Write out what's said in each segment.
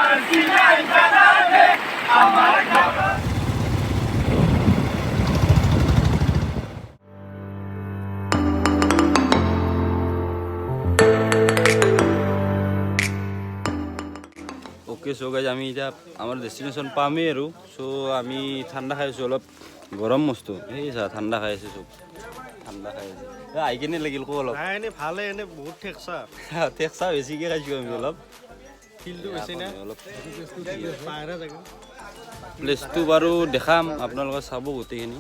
okay so guys আমি এটা আমাৰ ডেস্টিনেশন পামেই আৰু সো আমি ঠাণ্ডা খাই আছোঁ অলপ গৰম মস্ত এই চা ঠাণ্ডা খাই আছোঁ চব ঠাণ্ডা খাই আছে আহি কেনে লাগিল কো অলপ এনে ভালে এনে বহুত ঠেকচা ঠেকচা বেছিকৈ খাইছোঁ আমি অলপ ফিল্ডটো বেছি না অলপ বাহিৰা জেগা প্লেচটো বাৰু দেখাম আপোনালোকে চাব গোটেইখিনি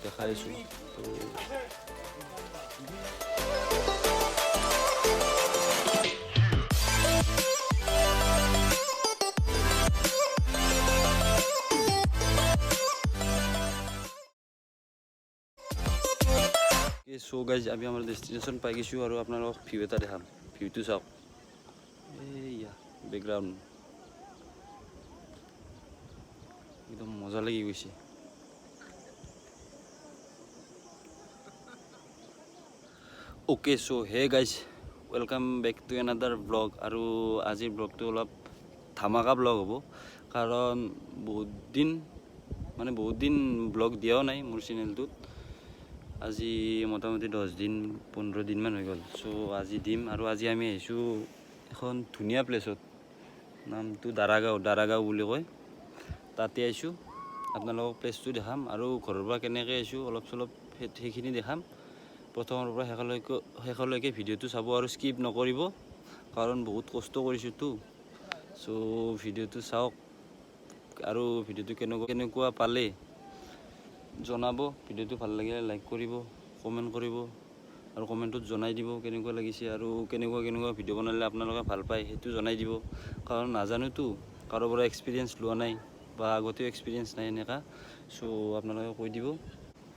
দেখাই আছোঁ তো সো গাইজ আমি আমাৰ ডেষ্টিনেশ্যন পাই গৈছোঁ আৰু আপোনালোকক ভিউ এটা দেখাম ভিউটো চাওক এইয়া বেকগ্ৰাউণ্ড একদম মজা লাগি গৈছে okay so' hey guys welcome back to another vlog আৰু আজিৰ ব্লগটো অলপ ধামাকা ব্লগ হ'ব কাৰণ বহুত দিন ব্লগ দিয়াও নাই মোৰ চেনেলটোত আজি মোটামুটি 10 দিন 15 দিনমান হৈ গ'ল চ' আজি দিম আৰু আজি আমি আহিছোঁ এখন ধুনীয়া প্লেচত নামটো দাৰাগাঁও বুলি কয় তাতে আহিছোঁ আপোনালোকক প্লেচটো দেখাম আৰু ঘৰৰ পৰা কেনেকৈ আহিছোঁ অলপ চলপ সেইখিনি দেখাম প্ৰথমৰ পৰা শেষলৈকে ভিডিঅ'টো চাব আৰু স্কিপ নকৰিব কাৰণ বহুত কষ্ট কৰিছোঁতো চ' ভিডিঅ'টো চাওক আৰু ভিডিঅ'টো কেনেকুৱা পালে জনাব ভিডিঅ'টো ভাল লাগিলে লাইক কৰিব কমেণ্ট কৰিব আৰু কমেণ্টত জনাই দিব কেনেকুৱা লাগিছে আৰু কেনেকুৱা ভিডিঅ' বনালে আপোনালোকে ভাল পায় সেইটো জনাই দিব কাৰণ নাজানোতো কাৰোবাৰ পৰা এক্সপিৰিয়েঞ্চ লোৱা নাই বা আগতেও এক্সপিৰিয়েঞ্চ নাই এনেকুৱা চ' আপোনালোকে কৈ দিব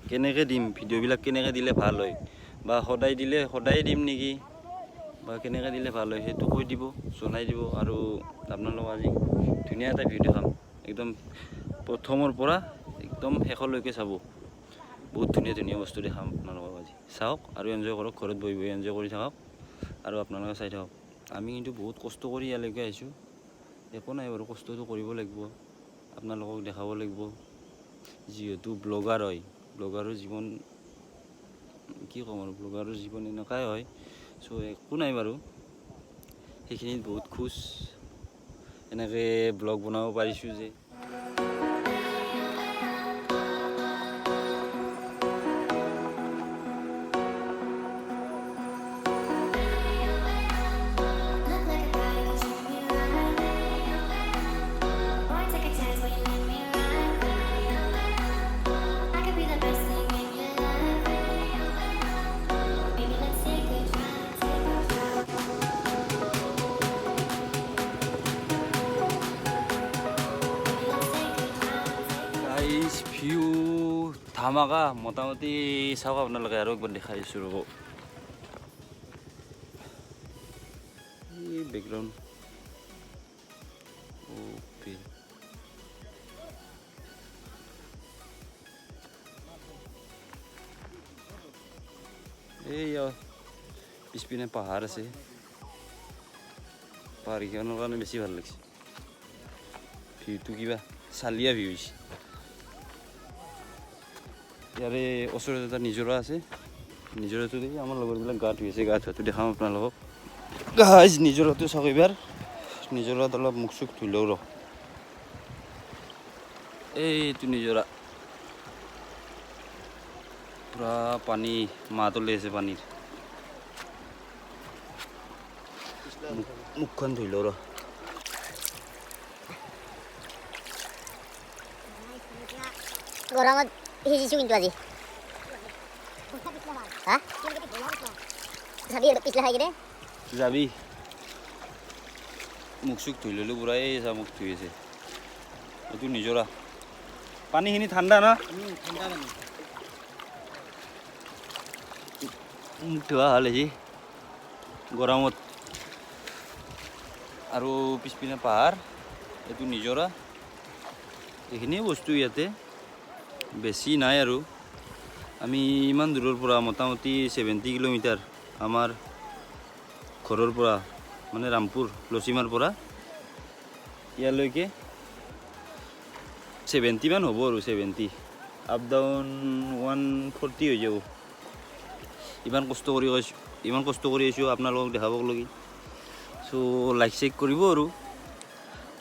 কেনেকৈ দিম ভিডিঅ'বিলাক কেনেকৈ দিলে ভাল হয় বা সদায় দিলে সদায় দিম নেকি বা কেনেকৈ দিলে ভাল হয় সেইটো কৈ দিব জনাই দিব আৰু আপোনালোকক আজি ধুনীয়া এটা ভিডিঅ' দেখাম একদম প্ৰথমৰ পৰা একদম শেষলৈকে চাব বহুত ধুনীয়া বস্তু দেখাম আপোনালোকক আজি চাওক আৰু এনজয় কৰক ঘৰত বহি এনজয় কৰি থাকক আৰু আপোনালোকে চাই থাকক আমি কিন্তু বহুত কষ্ট কৰি ইয়ালৈকে আহিছোঁ একো নাই বাৰু কষ্টটো কৰিব লাগিব আপোনালোকক দেখাব লাগিব যিহেতু ব্লগাৰ হয় ব্লগাৰৰ জীৱন কি ক'ম আৰু ব্লগাৰৰ জীৱন এনেকুৱাই হয় চ' একো নাই বাৰু সেইখিনিত বহুত খুচ এনেকৈ ব্লগ বনাব পাৰিছোঁ যে ভিউ ধামাকা মোটামুটি চাওক আপোনালোকে আৰু একবাৰ দেখাই দিছোঁ ৰ'ব এই বেকগ্ৰাউণ্ড অ'কে এইয়া পিছপিনে পাহাৰ আছে পাহাৰকেইখনৰ কাৰণে বেছি ভাল লাগিছে ভিউটো কিবা চালিয়া ভিউ হৈছে ইয়াৰে ওচৰত এটা নিজৰা আছে নিজৰাটো দেখি আমাৰ লগৰবিলাক গা ধুইছে গা ধোৱাটো দেখাম আপোনালোকক গাইজ নিজৰাটো চাওক এইবাৰ নিজৰাত অলপ মুখ চুখ ধুই লওঁ ৰ এইটো নিজৰা পূৰা পানী মাত ওলাই আছে পানীৰ মুখখন ধুই লওঁ ৰ গৰমত সিজিছোঁ কিন্তু আজি হা যাবি আৰু পিছলা খাই কিনে যাবি মুখ চুখ ধুই ল'লোঁ পূৰা এই চা মুখ ধুই আছে এইটো নিজৰা পানীখিনি ঠাণ্ডা না মুখ ধোৱা হ'ল আজি গৰমত আৰু পিছপিনে পাহাৰ এইটো নিজৰা এইখিনিয়ে বস্তু ইয়াতে বেছি নাই আৰু আমি ইমান দূৰৰ পৰা মোটামুটি 70 কিলোমিটাৰ আমাৰ ঘৰৰ পৰা মানে ৰামপুৰ লচিমাৰ পৰা ইয়ালৈকে 70 মান হ'ব আৰু 70 আপ ডাউন 140 হৈ যাব ইমান কষ্ট কৰি আছোঁ আপোনালোকক দেখাবক লাগি চ' লাইক চেক কৰিব আৰু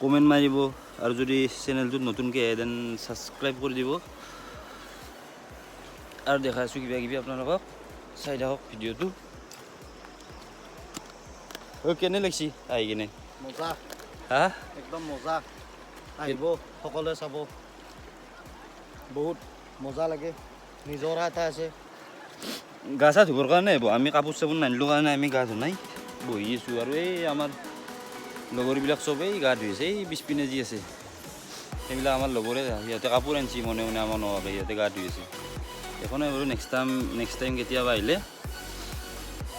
কমেণ্ট মাৰিব আৰু যদি চেনেলটোত নতুনকৈ আহে দেন ছাবস্ক্ৰাইব কৰি দিব আৰু দেখাইছোঁ কিবা কিবি আপোনালোকক চাই থাকক ভিডিঅ'টো কেনে লাগছি আহি কিনে মজা হা একদম মজা আহিব সকলোৱে চাব বহুত মজা লাগে নিজৰা এটা আছে গা চা ধুবৰ কাৰণে আহিব আমি কাপোৰ চাপোৰ নানিলোঁ কাৰণে আমি গা ধোৱা নাই বহি আছোঁ আৰু এই আমাৰ লগৰবিলাক চবেই গা ধুই আছে এই পিছপিনে যি আছে সেইবিলাক আমাৰ লগৰে সিহঁতে কাপোৰ আনিছে মনে মনে আমাৰ নোহোৱাকৈ সিহঁতে গা ধুই আছে একো নাই বাৰু নেক্সট টাইম কেতিয়াবা আহিলে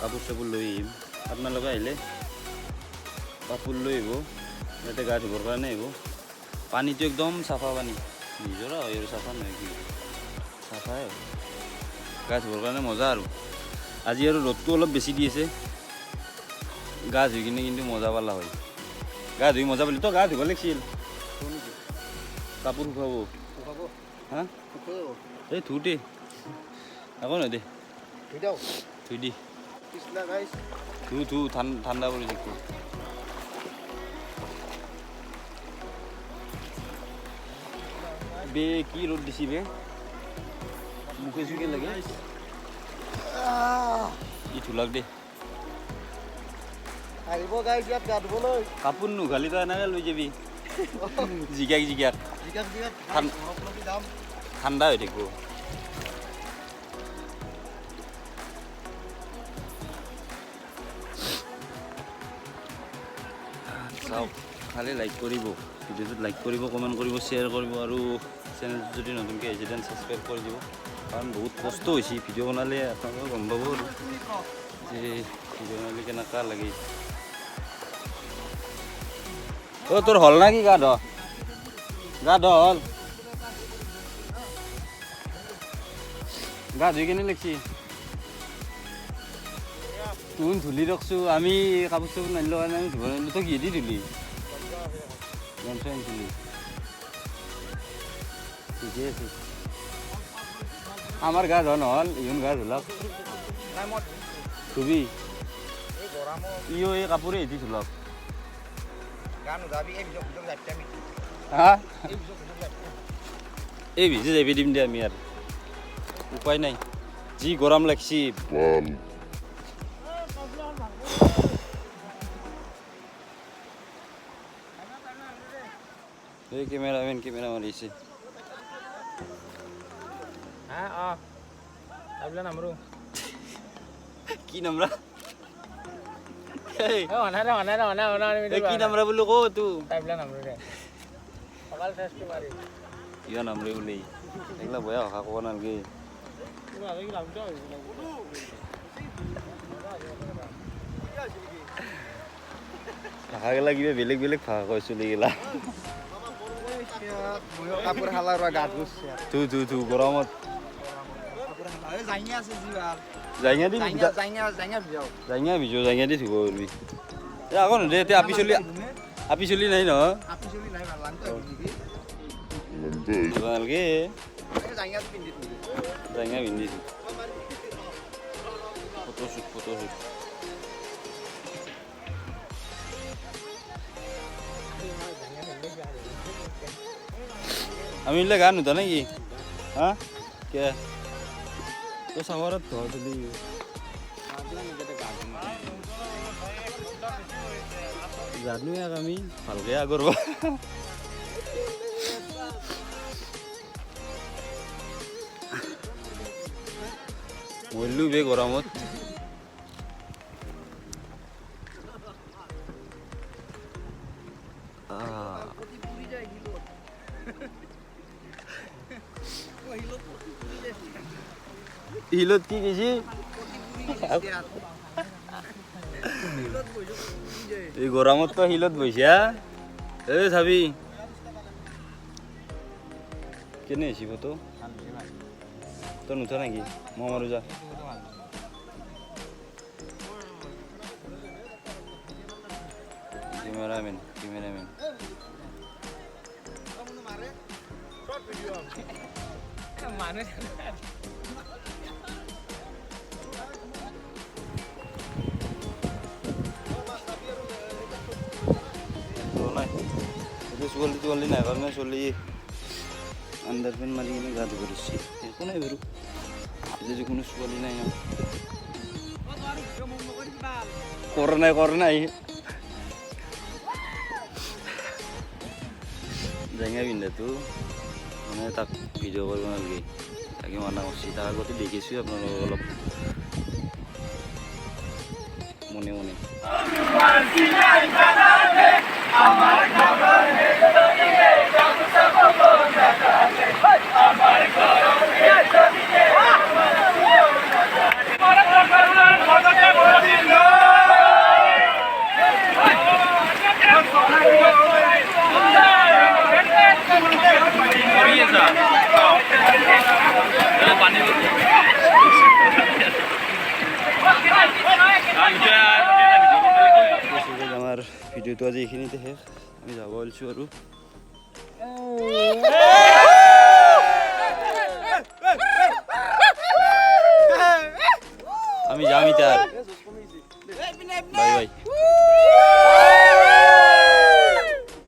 কাপোৰ চাপোৰ লৈ আহিম আপোনালোকে আহিলে কাপোৰ লৈ আহিব ইয়াতে গা ধুবৰ কাৰণে আহিব পানীটো একদম চাফা পানী নিজৰা হয় আৰু চাফা নহয় কি চাফাই গা ধুবৰ কাৰণে মজা আৰু আজি আৰু ৰ'দটো অলপ বেছি দি আছে গা ধুই কিনে কিন্তু মজা পালা হয় গা ধুই মজা পালি তই গা ধুব লাগিছিল কাপোৰ শুকাব হা এই ধুতে আকৌ নহয় দে ধুই দি ধু ঠাণ্ডা পৰি থাকিব বে কি ৰ'দ দিছি বে মুখে চুখে লাগে ই ধুলাক দে আহিব গাইছ ইয়াত গা ধুবলৈ কাপোৰ নুঘালি তই এনেকৈ লৈ যাবি জিকাক ঠাণ্ডা হৈ থাকিব চাওক খালি লাইক কৰিব ভিডিঅ'টোত লাইক কৰিব কমেণ্ট কৰিব শ্বেয়াৰ কৰিব আৰু চেনেলটো যদি নতুনকৈ আহিছে দেন ছাবস্ক্ৰাইব কৰি দিব কাৰণ বহুত কষ্ট হৈছে ভিডিঅ' বনালে আপোনালোকে গম পাব আৰু যে ভিডিঅ' বনালে কেনেকুৱা লাগে তোৰ হ'ল না কি গা ধ হ'ল গা ধুই কেনে লাগছি তুন ধুলি ৰখছোঁ আমি কাপোৰ চাপোৰ নানিলোঁ কাৰণে আমি ধুব নানিলোঁ তই কিহেদি ধুলি গামছা আনিছিলি ঠিকে আছে আমাৰ গা ধোৱা নহ'ল ইহঁত গা ধুলাক ধুবি ইও এই কাপোৰে এদি ধুলাক হা এই ভিজি যাবি দিম দে আমি আৰু উপায় নাই যি গৰম লাগছি এই কেমেৰা মাৰিছে কি নামৰা কি নামৰা বুলি কওঁ তো কিয় নামৰে বুলি এইগিলা বয়া ভাষা ক'ব নালাগে ভাষাগিলা কিবা বেলেগ ভাষা কৈ চলিগিলা কাপোৰ হালাৰ গা ধুইছে ধু গৰমত জাইঙা দি ধুব পাৰিবি আকৌ নদে এতিয়া আপি চলি নাই নহয় নালাগে জাইঙা পিন্ধিছো ফটোশ্বুট আমি এইবিলাক গা নুধা নেকি হা কে তই চাৱাৰত ধোৱা চলি জানো ইয়াক আমি ভালকৈ আগৰ মৰিলোঁ বে গৰমত হিলত কি কৈছি এই গৰমত তো হিলত বহিছা এই চাবি কেনে হৈছে ফটো তই নুঠা নেকি মই মাৰো যা কেমেৰামেন নাই এইটো ছোৱালী নাই কাৰণে ছোৱালী আণ্ডাৰ পেণ্ট মাৰি কিনে গাটো কৰিছে একো নাই বাৰু যদি কোনো ছোৱালী নাই কৰা নাই জেঙা পিন্ধাটো মানে তাক ভিডিঅ' কৰিব নালাগে তাকে মানা কৰিছে তাৰ আগতে দেখিছোঁ আপোনালোকক অলপ মনে মনে আমাৰ ভিডিঅ'টো আজি এইখিনিতে শেষ আমি যাব ওলাইছোঁ আৰু আমি যাম এতিয়া বাই বাই